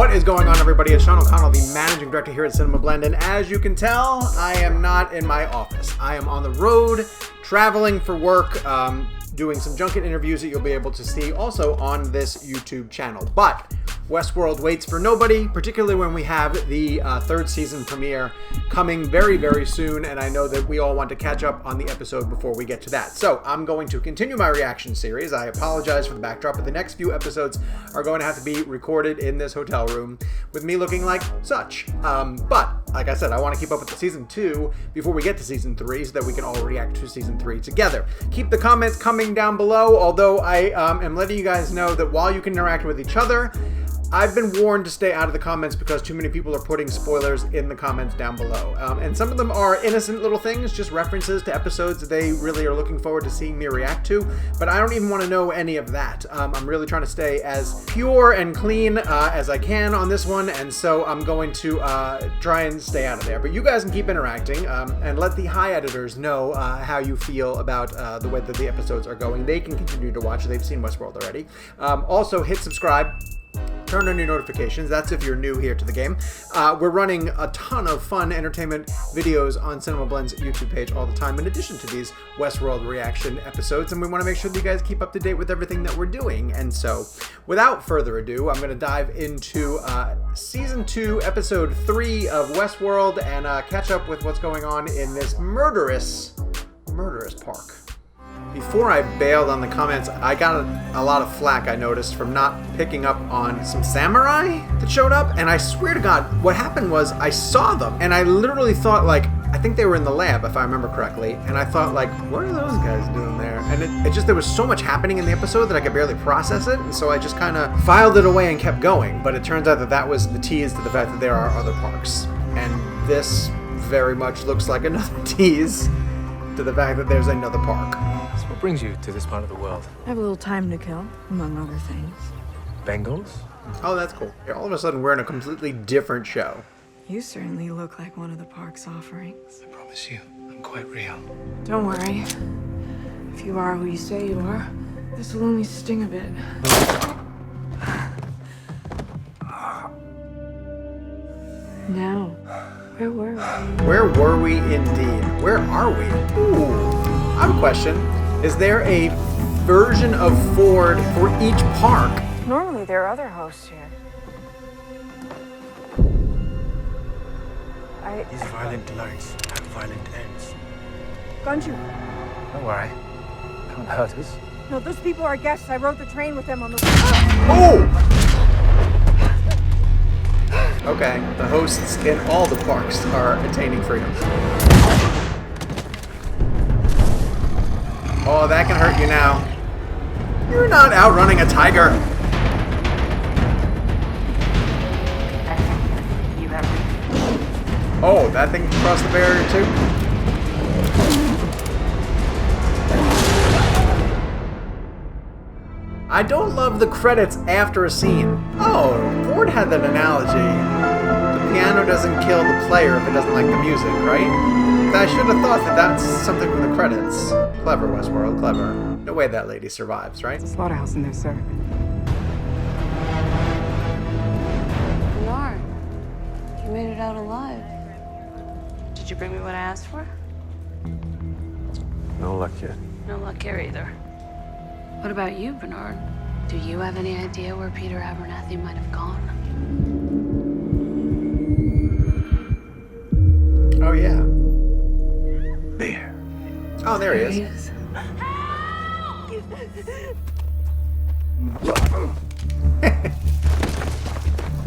What is going on, everybody? It's Sean O'Connell, the managing director here at CinemaBlend, and as you can tell, I am not in my office. I am on the road, traveling for work, doing some junket interviews that you'll be able to see also on this YouTube channel. But Westworld waits for nobody, particularly when we have the third season premiere coming very, very soon, and I know that we all want to catch up on the episode before we get to that. So I'm going to continue my reaction series. I apologize for the backdrop, but the next few episodes are going to have to be recorded in this hotel room with me looking like such. But like I said, I want to keep up with the season 2 before we get to season 3 so that we can all react to season 3 together. Keep the comments coming down below, although I am letting you guys know that while you can interact with each other, I've been warned to stay out of the comments because too many people are putting spoilers in the comments down below. And some of them are innocent little things, just references to episodes that they really are looking forward to seeing me react to. But I don't even want to know any of that. I'm really trying to stay as pure and clean as I can on this one. And so I'm going to try and stay out of there. But you guys can keep interacting and let the high editors know how you feel about the way that the episodes are going. They can continue to watch. They've seen Westworld already. Also, hit subscribe. Turn on your notifications. That's if you're new here to the game. We're running a ton of fun entertainment videos on CinemaBlend's YouTube page all the time, in addition to these Westworld reaction episodes, and we want to make sure that you guys keep up to date with everything that we're doing. And so, without further ado, I'm going to dive into Season 2, Episode 3 of Westworld, and catch up with what's going on in this murderous park. Before I bailed on the comments, I got a lot of flack, I noticed, from not picking up on some samurai that showed up. And I swear to God, what happened was I saw them and I literally thought, like, I think they were in the lab, if I remember correctly. And I thought, like, what are those guys doing there? And it just, there was so much happening in the episode that I could barely process it. And so I just kind of filed it away and kept going. But it turns out that that was the tease to the fact that there are other parks. And this very much looks like another tease to the fact that there's another park. So what brings you to this part of the world? I have a little time to kill, among other things. Bengals? Oh, that's cool. All of a sudden, we're in a completely different show. You certainly look like one of the park's offerings. I promise you, I'm quite real. Don't worry. If you are who you say you are, this will only sting a bit. Now, where were we? Where were we indeed? Where are we? Ooh, I have a question. Is there a version of Ford for each park? Normally there are other hosts here. These violent delights have violent ends. Ganju. Don't worry. Can't hurt us. No, those people are guests. I rode the train with them on the... Oh! Okay, the hosts in all the parks are attaining freedom. Oh, that can hurt you now. You're not outrunning a tiger. Oh, that thing crossed the barrier too? I don't love the credits after a scene. Oh, Ford had that analogy. The piano doesn't kill the player if it doesn't like the music, right? I should have thought that that's something from the credits. Clever, Westworld, clever. No way that lady survives, right? There's a slaughterhouse in there, sir. Bernard, you made it out alive. Did you bring me what I asked for? No luck yet. No luck here either. What about you, Bernard? Do you have any idea where Peter Abernathy might have gone? Oh, yeah. There. Oh, there he is.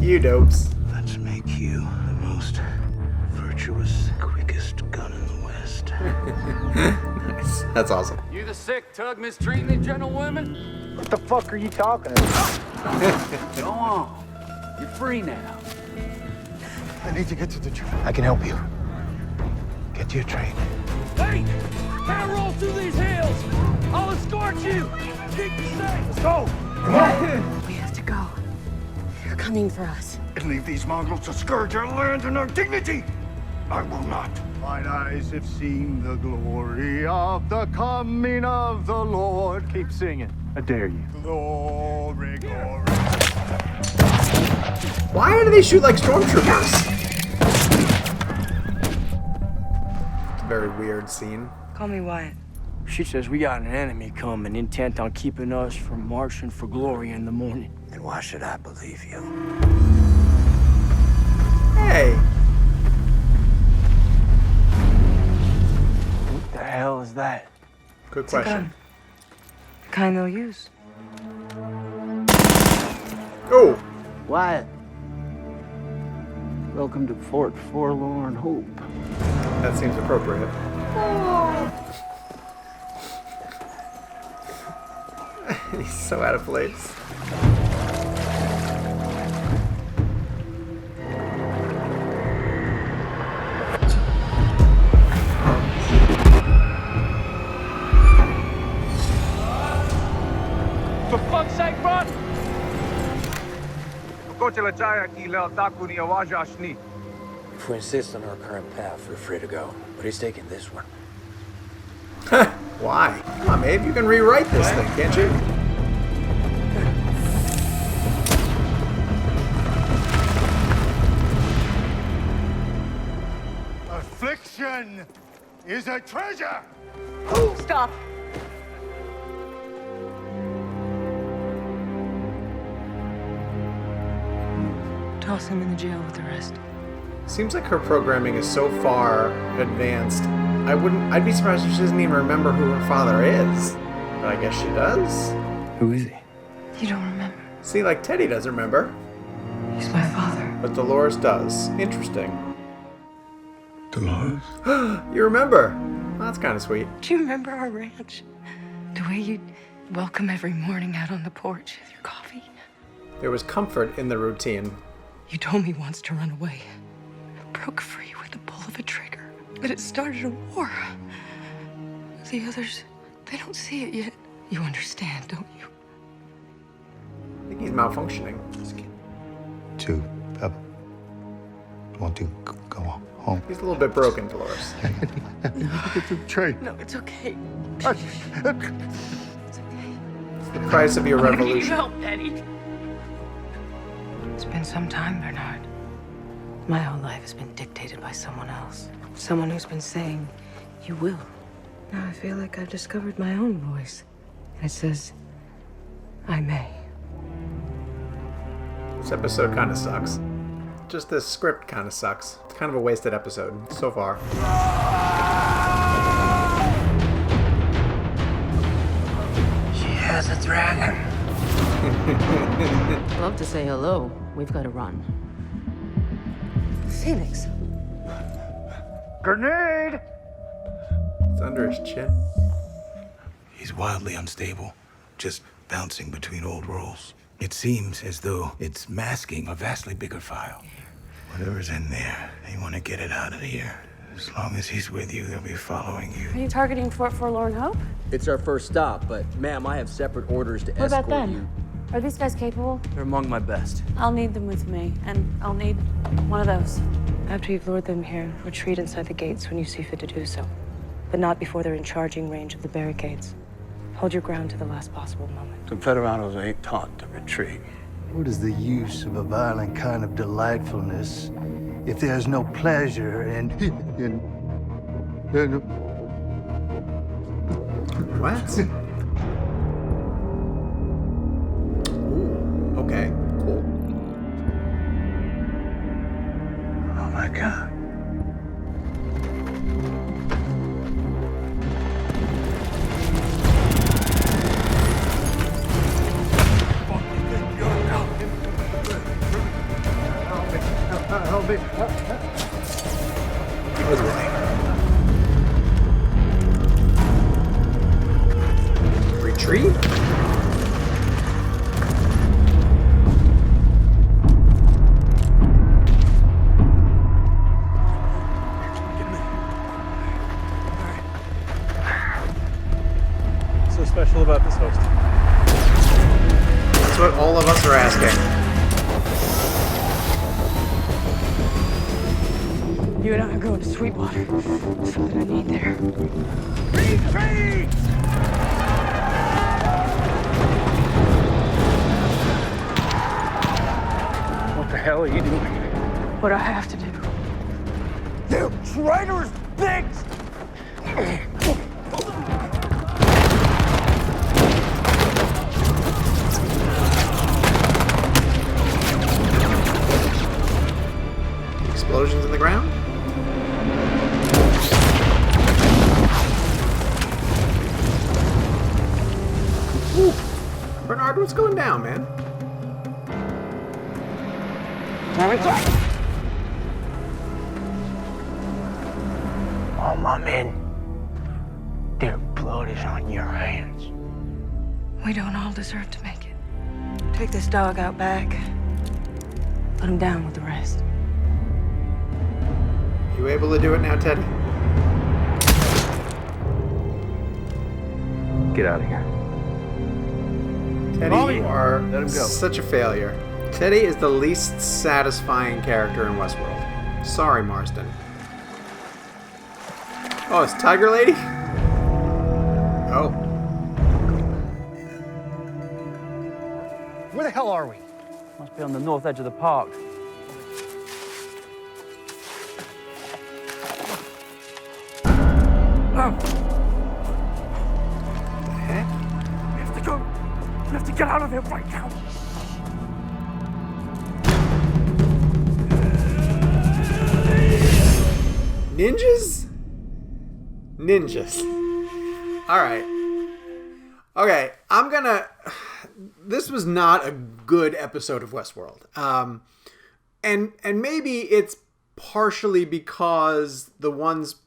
You dopes. Let's make you the most virtuous, quickest gun in the West. Nice. That's awesome. You the sick tug mistreating these gentlewomen? What the fuck are you talking about? Go on. You're free now. I need to get to the train. I can help you. Get to your train. Hey! Can't roll through these hills! I'll escort you! Keep me safe! Let's go! Come on! We have to go. They're coming for us. And leave these mongrels to scourge our land and our dignity! I will not. Mine eyes have seen the glory of the coming of the Lord. Keep singing. I dare you. Glory, glory. Why do they shoot like stormtroopers? It's a very weird scene. Call me Wyatt. She says we got an enemy coming, intent on keeping us from marching for glory in the morning. And why should I believe you? Hey. What the hell is that? Good It's a question. gun. The kind they'll use. Oh. Wyatt. Welcome to Fort Forlorn Hope. That seems appropriate. He's so out of place. For fuck's sake, run! If we insist on our current path, we're free to go. But he's taking this one. Why? Come on, Maeve. You can rewrite this thing, can't you? Affliction is a treasure! Stop! Toss him in the jail with the rest. Seems like her programming is so far advanced. I'd be surprised if she doesn't even remember who her father is. But I guess she does. Who is he? You don't remember? See, like Teddy doesn't remember, He's my father. but Dolores does. Interesting. Dolores? You remember? Well, that's kind of sweet. Do you remember our ranch? The way you'd welcome every morning out on the porch with your coffee? There was comfort in the routine. You told me once to run away. I broke free with the pull of a trigger. But it started a war. The others, they don't see it yet. You understand, don't you? I think he's malfunctioning. Two, Pebble. Want to go home? He's a little bit broken, Dolores. Get to the train. No, it's okay. The price of your revolution. help, Daddy. It's been some time, Bernard. My whole life has been dictated by someone else. Someone who's been saying, you will. Now I feel like I've discovered my own voice. And it says, I may. This episode kind of sucks. Just this script kind of sucks. It's kind of a wasted episode so far. She has a dragon. Love to say hello. We've got to run. Phoenix. Grenade! It's under his chin. He's wildly unstable, just bouncing between old roles. It seems as though it's masking a vastly bigger file. Whatever's in there, they want to get it out of here. As long as he's with you, they'll be following you. Are you targeting Fort Forlorn Hope? It's our first stop, but ma'am, I have separate orders to What escort about you. them? Are these guys capable? They're among my best. I'll need them with me, and I'll need one of those. After you've lured them here, retreat inside the gates when you see fit to do so. But not before they're in charging range of the barricades. Hold your ground to the last possible moment. Confederados ain't taught to retreat. What is the use of a violent kind of delightfulness if there's no pleasure in What? Ooh, okay, cool. Oh my God. Help me. Keep with me. Retreat? What's so special about this host? That's what all of us are asking. You and I are going to Sweetwater. There's something I need there. Retreat! hell are you doing? What I have to do. They're traitorous pigs! Explosions in the ground? Ooh. Bernard, what's going down, man? All my men, their blood is on your hands. We don't all deserve to make it. Take this dog out back. Put him down with the rest. You able to do it now, Teddy? Get out of here. Teddy, you are Let him go. such a failure. Teddy is the least satisfying character in Westworld. Sorry, Marston. Oh, it's Tiger Lady? Oh. Where the hell are we? Must be on the north edge of the park. The heck? We have to go. We have to get out of here right now. Ninjas? Ninjas. Alright. Okay, I'm gonna... This was not a good episode of Westworld. And maybe it's partially because the ones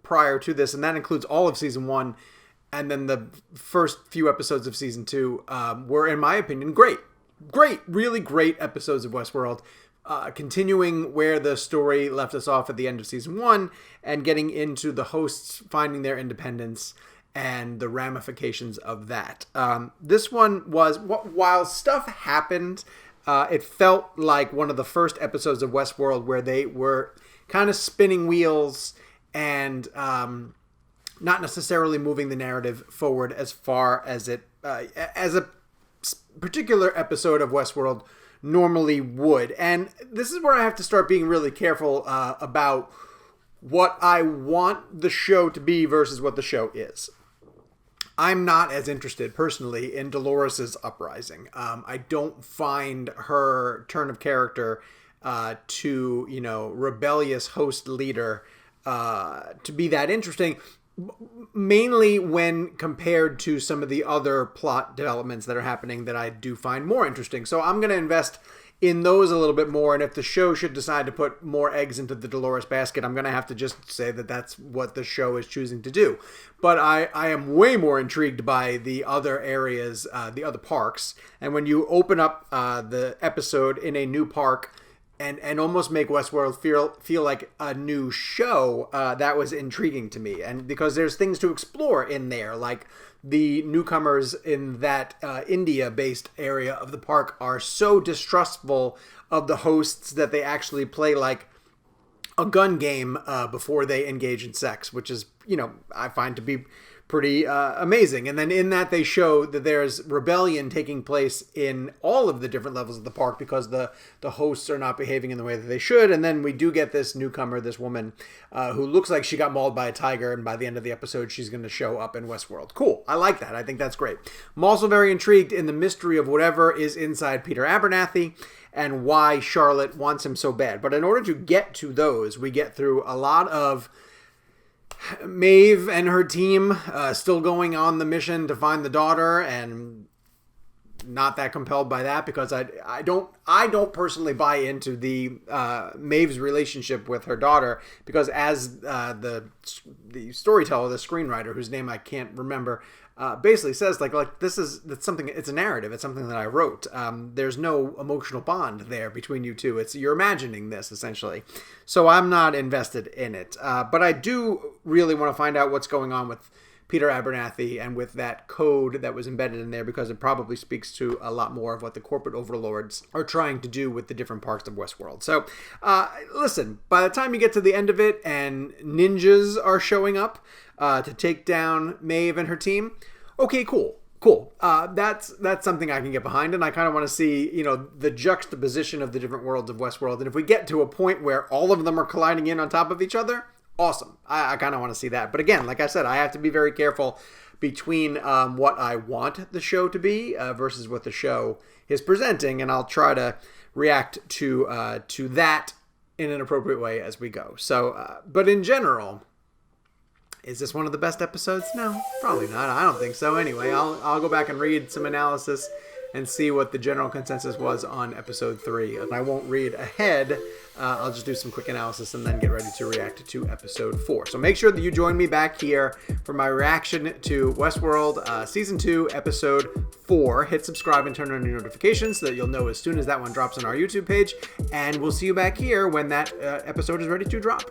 prior to this, and that includes all of season 1, and then the first few episodes of season 2, were, in my opinion, great. Great, really great episodes of Westworld. Continuing where the story left us off at the end of season 1 and getting into the hosts finding their independence and the ramifications of that. This one was, while stuff happened, it felt like one of the first episodes of Westworld where they were kind of spinning wheels and not necessarily moving the narrative forward as far as it as a particular episode of Westworld normally would. And this is where I have to start being really careful about what I want the show to be versus what the show is. I'm not as interested personally in Dolores's uprising. I don't find her turn of character to, rebellious host leader to be that interesting. Mainly when compared to some of the other plot developments that are happening that I do find more interesting. So I'm going to invest in those a little bit more. And if the show should decide to put more eggs into the Dolores basket, I'm going to have to just say that that's what the show is choosing to do. But I am way more intrigued by the other areas, the other parks. And when you open up the episode in a new park, and almost make Westworld feel like a new show, that was intriguing to me. And because there's things to explore in there, like the newcomers in that India-based area of the park are so distrustful of the hosts that they actually play like a gun game before they engage in sex, which is, I find to be pretty amazing. And then in that they show that there's rebellion taking place in all of the different levels of the park because the hosts are not behaving in the way that they should. And then we do get this newcomer, this woman who looks like she got mauled by a tiger, and by the end of the episode she's going to show up in Westworld. Cool. I like that. I think that's great. I'm also very intrigued in the mystery of whatever is inside Peter Abernathy and why Charlotte wants him so bad. But in order to get to those, we get through a lot of Maeve and her team still going on the mission to find the daughter, and not that compelled by that because I don't personally buy into the Maeve's relationship with her daughter, because as the storyteller, the screenwriter whose name I can't remember, basically says that's something. It's a narrative. It's something that I wrote. There's no emotional bond there between you two. You're imagining this essentially. So I'm not invested in it. But I do really want to find out what's going on with Peter Abernathy and with that code that was embedded in there, because it probably speaks to a lot more of what the corporate overlords are trying to do with the different parts of Westworld. So listen, by the time you get to the end of it and ninjas are showing up to take down Maeve and her team, okay, cool. Cool. That's something I can get behind, and I kind of want to see, you know, the juxtaposition of the different worlds of Westworld. And if we get to a point where all of them are colliding in on top of each other, awesome. I kind of want to see that. But again, like I said, I have to be very careful between what I want the show to be versus what the show is presenting, and I'll try to react to that in an appropriate way as we go. So, but in general, is this one of the best episodes? No, probably not. I don't think so. Anyway, I'll go back and read some analysis and see what the general consensus was on episode 3. I won't read ahead. I'll just do some quick analysis and then get ready to react to episode 4. So make sure that you join me back here for my reaction to Westworld Season 2, Episode 4. Hit subscribe and turn on your notifications so that you'll know as soon as that one drops on our YouTube page. And we'll see you back here when that episode is ready to drop.